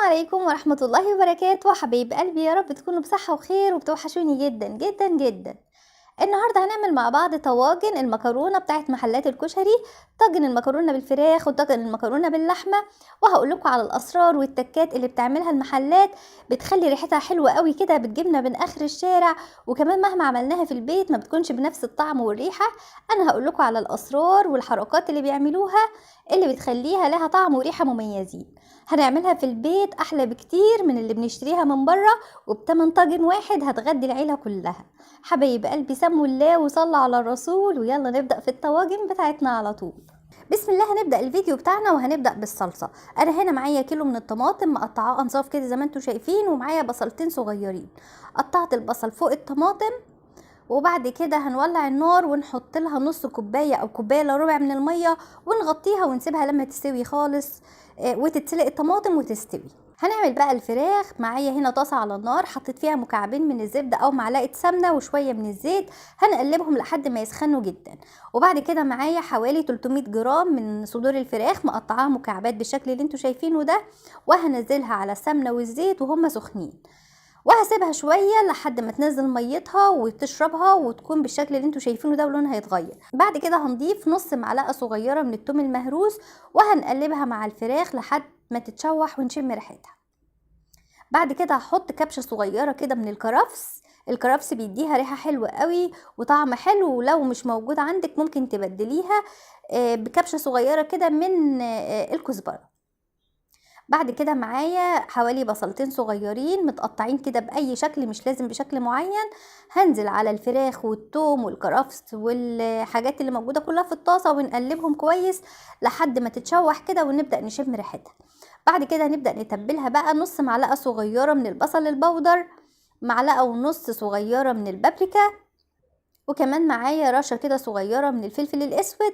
عليكم ورحمة الله وبركاته حبايب قلبي، يا رب تكونوا بصحة وخير وبتوحشوني جدا جدا جدا. النهاردة هنعمل مع بعض طواجن المكرونة بتاعت محلات الكشري. طاجن المكرونة بالفراخ وطاجن المكرونة باللحمة، وهقول لكم على الأسرار والتكات اللي بتعملها المحلات، بتخلي ريحتها حلوة قوي كده، بتجيبنا من آخر الشارع، وكمان مهما عملناها في البيت ما بتكونش بنفس الطعم والريحة. أنا هقول لكم على الأسرار والحركات اللي بيعملوها اللي بتخليها لها طعم وريحة مميزين. هنعملها في البيت أحلى بكتير من اللي بنشتريها من بره، وبتمن طاجن واحد هتغدي العيلة كلها. حبايب قلبي سموا الله وصلوا على الرسول، ويلا نبدأ في الطواجن بتاعتنا على طول. بسم الله. هنبدأ الفيديو بتاعنا وهنبدأ بالصلصة. انا هنا معايا كيلو من الطماطم مقطعاه انصاف كده زي ما انتم شايفين، ومعايا بصلتين صغيرين. قطعت البصل فوق الطماطم، وبعد كده هنولع النار ونحط لها نص كوبايه او كوبايه الا ربع من الميه، ونغطيها ونسيبها لما تستوي خالص، وتتسلق الطماطم وتستوي. هنعمل بقى الفراخ. معايا هنا طاسه على النار، حطيت فيها مكعبين من الزبده او معلقه سمنه وشويه من الزيت، هنقلبهم لحد ما يسخنوا جدا. وبعد كده معايا حوالي 300 جرام من صدور الفراخ مقطعاها مكعبات بالشكل اللي انتوا شايفينه ده، وهنزلها على السمنه والزيت وهم سخنين، وهسيبها شويه لحد ما تنزل ميتها وتشربها وتكون بالشكل اللي انتوا شايفينه ده، ولونها هيتغير. بعد كده هنضيف نص معلقه صغيره من الثوم المهروس، وهنقلبها مع الفراخ لحد ما تتشوح ونشم ريحتها. بعد كده هحط كبشه صغيره كده من الكرفس. الكرفس بيديها ريحه حلوه قوي وطعم حلو، ولو مش موجود عندك ممكن تبدليها بكبشه صغيره كده من الكزبره. بعد كده معايا حوالي بصلتين صغيرين متقطعين كده بأي شكل، مش لازم بشكل معين. هنزل على الفراخ والثوم والكرفس والحاجات اللي موجودة كلها في الطاسة، ونقلبهم كويس لحد ما تتشوح كده ونبدأ نشم ريحتها. بعد كده هنبدأ نتبلها بقى. نص معلقة صغيرة من البصل البودر، معلقة ونص صغيرة من البابريكا، وكمان معايا رشة كده صغيرة من الفلفل الأسود،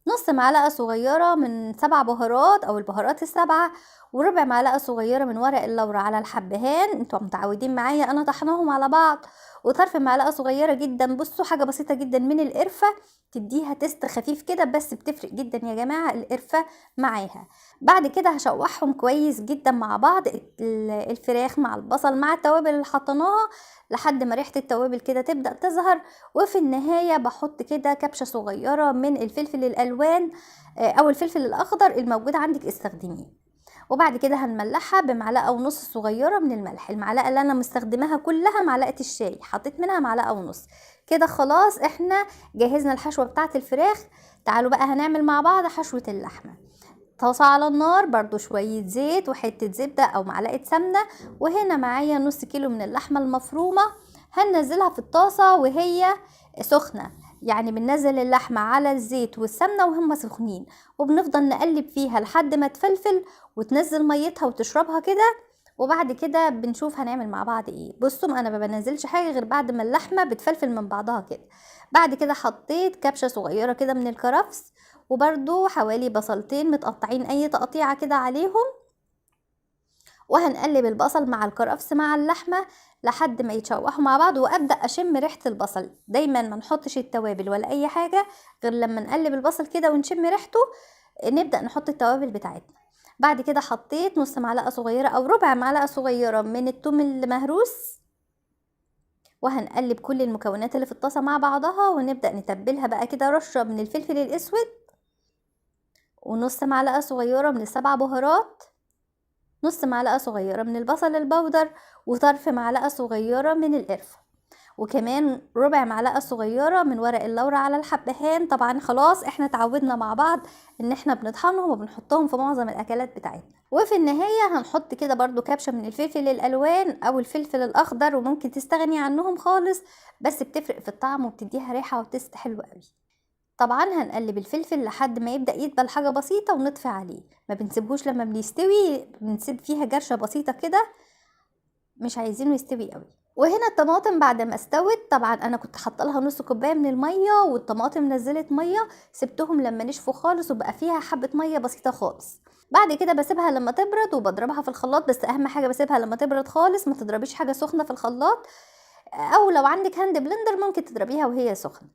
نص معلقة صغيرة من 7 بهارات او البهارات السبعة، وربع معلقة صغيرة من ورق اللورة على الحبهان. انتوا متعودين معايا انا طحناهم على بعض، وطرف معلقة صغيرة جدا، بصوا حاجة بسيطة جدا من القرفة، تديها تست خفيف كده، بس بتفرق جدا يا جماعة القرفة معاها. بعد كده هشوحهم كويس جدا مع بعض، الفراخ مع البصل مع التوابل اللي حطيناها، لحد ما ريحة التوابل كده تبدأ تظهر. وفي النهاية بحط كده كبشة صغيرة من الفلفل الألوان أو الفلفل الأخضر الموجود عندك استخدميه. وبعد كده هنملحها بمعلقة ونص صغيرة من الملح. المعلقة اللي أنا مستخدماها كلها معلقة الشاي، حطيت منها معلقة ونص. كده خلاص احنا جهزنا الحشوة بتاعة الفراخ. تعالوا بقى هنعمل مع بعض حشوة اللحمة. طاسة على النار، برضو شوية زيت وحتة زبدة أو معلقة سمنة، وهنا معايا نص كيلو من اللحمة المفرومة. هننزلها في الطاسة وهي سخنة، يعني بننزل اللحمة على الزيت والسمنة وهم سخنين، وبنفضل نقلب فيها لحد ما تفلفل وتنزل ميتها وتشربها كده. وبعد كده بنشوف هنعمل مع بعض ايه. بصوا انا ما بنزلش حاجة غير بعد ما اللحمة بتفلفل من بعضها كده. بعد كده حطيت كبشة صغيرة كده من الكرفس، وبرضو حوالي بصلتين متقطعين اي تقطيعة كده عليهم، وهنقلب البصل مع الكرفس مع اللحمة لحد ما يتشوحوا مع بعض، وابدأ اشم ريحة البصل. دايما ما نحطش التوابل ولا اي حاجة غير لما نقلب البصل كده ونشم ريحته، نبدأ نحط التوابل بتاعتنا. بعد كده حطيت نص معلقة صغيرة او ربع معلقة صغيرة من الثوم المهروس، وهنقلب كل المكونات اللي في الطاسة مع بعضها، ونبدأ نتبلها بقى كده. رشة من الفلفل الاسود، ونص معلقة صغيرة من ال7 بهارات، نص معلقة صغيرة من البصل البودر، وطرف معلقة صغيرة من القرفة، وكمان ربع معلقة صغيرة من ورق اللورة على الحبهان. طبعا خلاص احنا اتعودنا مع بعض ان احنا بنطحنهم وبنحطهم في معظم الاكلات بتاعتنا. وفي النهاية هنحط كده برضو كبشة من الفلفل الالوان او الفلفل الاخضر، وممكن تستغني عنهم خالص، بس بتفرق في الطعم وبتديها ريحة وتست حلوة قوي. طبعا هنقلب الفلفل لحد ما يبدأ يدبل حاجة بسيطة ونطفي عليه. ما بنسيبهوش لما بيستوي، بنسيب فيها جرشة بسيطة كده، مش عايزينه يستوي قوي. وهنا الطماطم بعد ما استوت، طبعا انا كنت حاطه لها نص كوبايه من الميه، والطماطم نزلت ميه، سبتهم لما نشفوا خالص وبقى فيها حبه ميه بسيطه خالص. بعد كده بسيبها لما تبرد وبضربها في الخلاط، بس اهم حاجه بسيبها لما تبرد خالص، ما تضربيش حاجه سخنه في الخلاط، او لو عندك هاند بلندر ممكن تضربيها وهي سخنه.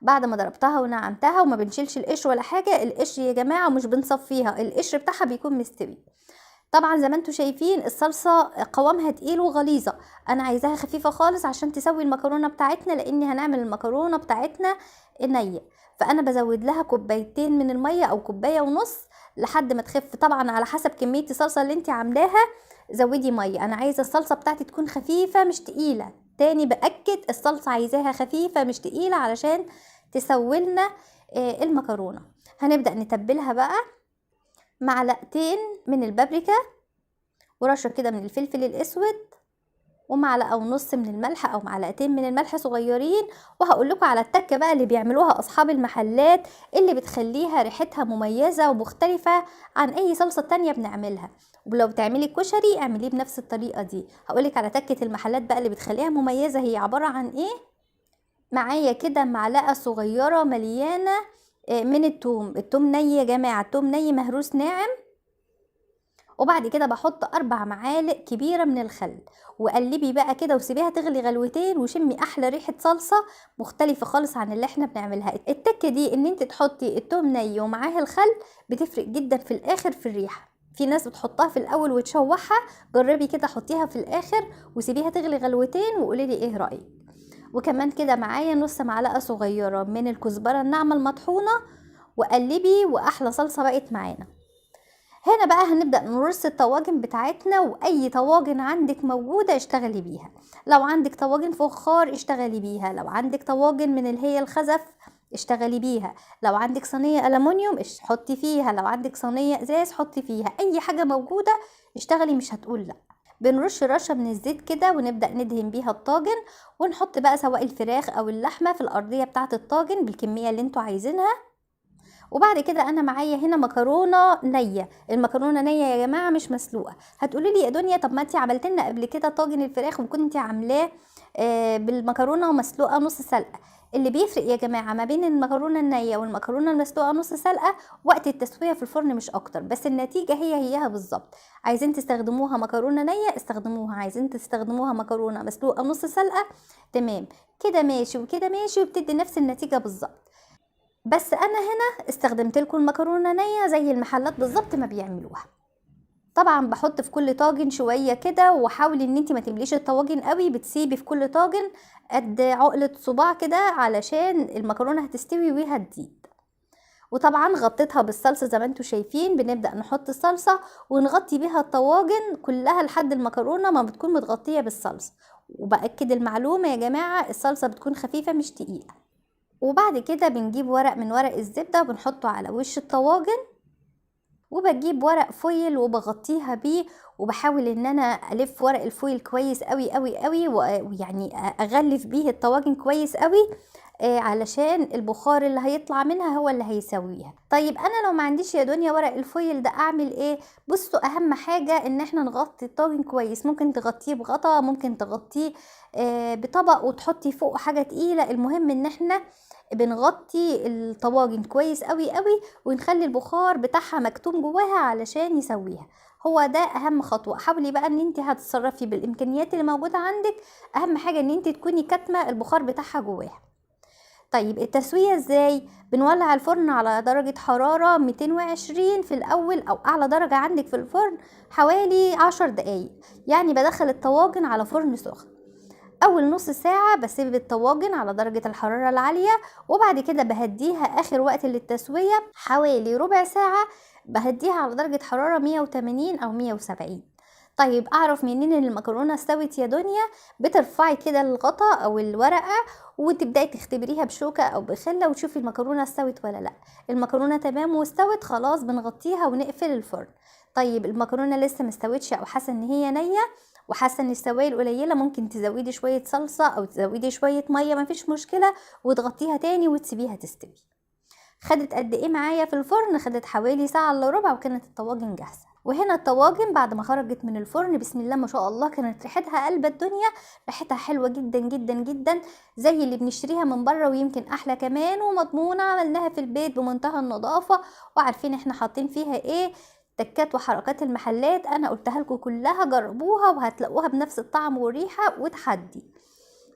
بعد ما ضربتها ونعمتها، وما بنشيلش القشر ولا حاجه، القشر يا جماعه مش بنصفيها، القشر بتاعها بيكون مستوي. طبعا زي ما انتوا شايفين الصلصة قوامها تقيل وغليظة، انا عايزاها خفيفة خالص عشان تسوي المكرونة بتاعتنا، لان هنعمل المكرونة بتاعتنا نية. فانا بزود لها كوبايتين من المية او كوباية ونص لحد ما تخف. طبعا على حسب كمية الصلصة اللي انت عاملاها زودي مية. انا عايزة الصلصة بتاعتي تكون خفيفة مش تقيلة، تاني بأكد الصلصة عايزاها خفيفة مش تقيلة علشان تسوي لنا المكرونة. هنبدأ نتبلها بقى، معلقتين من البابريكا، ورشة كده من الفلفل الاسود، ومعلقة ونص من الملح او معلقتين من الملح صغيرين. وهقول لكم على التكة بقى اللي بيعملوها اصحاب المحلات اللي بتخليها ريحتها مميزة ومختلفة عن اي صلصة تانية بنعملها. ولو بتعملي الكشري اعمليه بنفس الطريقة دي. هقولك على تكة المحلات بقى اللي بتخليها مميزة، هي عبارة عن ايه. معايا كده معلقة صغيرة مليانة من التوم ني يا جماعة، التوم ني مهروس ناعم. وبعد كده بحط 4 معالق كبيرة من الخل، وقلبي بقى كده وسيبيها تغلي غلوتين وشمي احلى ريحة صلصة مختلفة خالص عن اللي احنا بنعملها. التكة دي ان انت تحطي التوم ني ومعاه الخل بتفرق جدا في الاخر في الريحة. في ناس بتحطها في الاول وتشوحها، جربي كده حطيها في الاخر وسيبيها تغلي غلوتين وقولي لي ايه رأيك. وكمان كده معايا نص معلقة صغيرة من الكزبرة الناعمة المطحونة، وقلبي واحلى صلصة بقت معانا. هنا بقى هنبدأ نرص الطواجن بتاعتنا، واي طواجن عندك موجودة اشتغلي بيها. لو عندك طواجن فخار اشتغلي بيها، لو عندك طواجن من اللي هي الخزف اشتغلي بيها، لو عندك صينية ألمونيوم حطي فيها، لو عندك صينية ازاز حطي فيها، اي حاجة موجودة اشتغلي مش هتقول لا. بنرش رشة من الزيت كده ونبدأ ندهن بيها الطاجن، ونحط بقى سواء الفراخ او اللحمة في الأرضية بتاعة الطاجن بالكمية اللي انتوا عايزينها. وبعد كده انا معايا هنا مكرونه نيه. المكرونه نيه يا جماعه مش مسلوقه. هتقولي لي يا دنيا طب ما انتي عملت لنا قبل كده طاجن الفراخ وكنتي عاملاه بالمكرونه ومسلوقه نص سلقه. اللي بيفرق يا جماعه ما بين المكرونه النيه والمكرونه المسلوقه نص سلقه وقت التسويه في الفرن مش اكتر، بس النتيجه هيها بالظبط. عايزين تستخدموها مكرونه نيه استخدموها، عايزين تستخدموها مكرونه مسلوقه نص سلقه تمام، كده ماشي وكده ماشي وبتدي نفس النتيجه بالظبط. بس انا هنا استخدمت لكم المكرونه نيه زي المحلات بالظبط ما بيعملوها. طبعا بحط في كل طاجن شويه كده، وحاولي ان انت ما تمليش الطواجن قوي، بتسيبي في كل طاجن قد عقله صباع كده علشان المكرونه هتستوي وهتزيد. وطبعا غطيتها بالصلصه زي ما انتم شايفين. بنبدا نحط الصلصه ونغطي بيها الطواجن كلها لحد المكرونه ما بتكون متغطيه بالصلصه. وباكد المعلومه يا جماعه الصلصه بتكون خفيفه مش تقيله. وبعد كده بنجيب ورق من ورق الزبدة وبنحطه على وش الطواجن، وبجيب ورق فويل وبغطيها بيه، وبحاول ان انا الف ورق الفويل كويس قوي قوي قوي، ويعني اغلف بيه الطواجن كويس قوي علشان البخار اللي هيطلع منها هو اللي هيسويها. طيب انا لو ما عنديش يا دنيا ورق الفويل ده اعمل ايه؟ بصوا اهم حاجة ان احنا نغطي الطاجن كويس. ممكن تغطيه بغطا، ممكن تغطيه بطبق وتحطي فوقه حاجة تقيلة. المهم ان احنا بنغطي الطواجن كويس قوي قوي ونخلي البخار بتاعها مكتوم جواها علشان يسويها. هو ده اهم خطوة. حاولي بقى ان انت هتتصرفي بالامكانيات اللي موجودة عندك، اهم حاجة ان انت تكوني كاتمة البخار بتاعها جواها. طيب التسوية ازاي؟ بنولع الفرن على درجة حرارة 220 في الاول، او اعلى درجة عندك في الفرن حوالي 10 دقايق. يعني بدخل الطواجن على فرن سخن. اول نص ساعة بسيب الطواجن على درجة الحرارة العالية، وبعد كده بهديها اخر وقت للتسوية حوالي ربع ساعة، بهديها على درجة حرارة 180 او 170. طيب اعرف منين ان المكرونة استوت يا دنيا؟ بترفعي كده الغطا او الورقة وتبداي تختبريها بشوكة او بخلة وتشوفي المكرونة استوت ولا لا. المكرونة تمام واستوت خلاص بنغطيها ونقفل الفرن. طيب المكرونة لسه مستوتش او حاسة ان هي نية وحاسه ان السوائل قليله، ممكن تزودي شويه صلصه او تزودي شويه ميه مفيش مشكله، وتغطيها تاني وتسيبيها تستوي. خدت قد ايه معايا في الفرن؟ خدت حوالي ساعه الا ربع وكانت الطواجن جاهزه. وهنا الطواجن بعد ما خرجت من الفرن بسم الله ما شاء الله كانت ريحتها قلب الدنيا، ريحتها حلوه جدا جدا جدا زي اللي بنشتريها من بره ويمكن احلى كمان، ومضمونه. عملناها في البيت بمنتهى النظافه وعارفين احنا حاطين فيها ايه. تكات وحركات المحلات انا قلتها لكم كلها، جربوها وهتلاقوها بنفس الطعم والريحه وتحدي.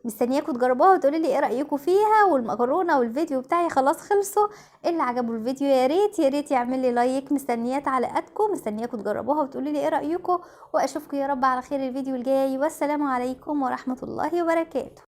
مستنياكم تجربوها وتقولوا لي ايه رايكم فيها. والمكرونه والفيديو بتاعي خلاص خلصوا. اللي عجبه الفيديو يا ريت يا ريت يعمل لي لايك. مستنياه تعليقاتكم، مستنياكم تجربوها وتقولوا لي ايه رايكم. واشوفكم يا رب على خير الفيديو الجاي، والسلام عليكم ورحمه الله وبركاته.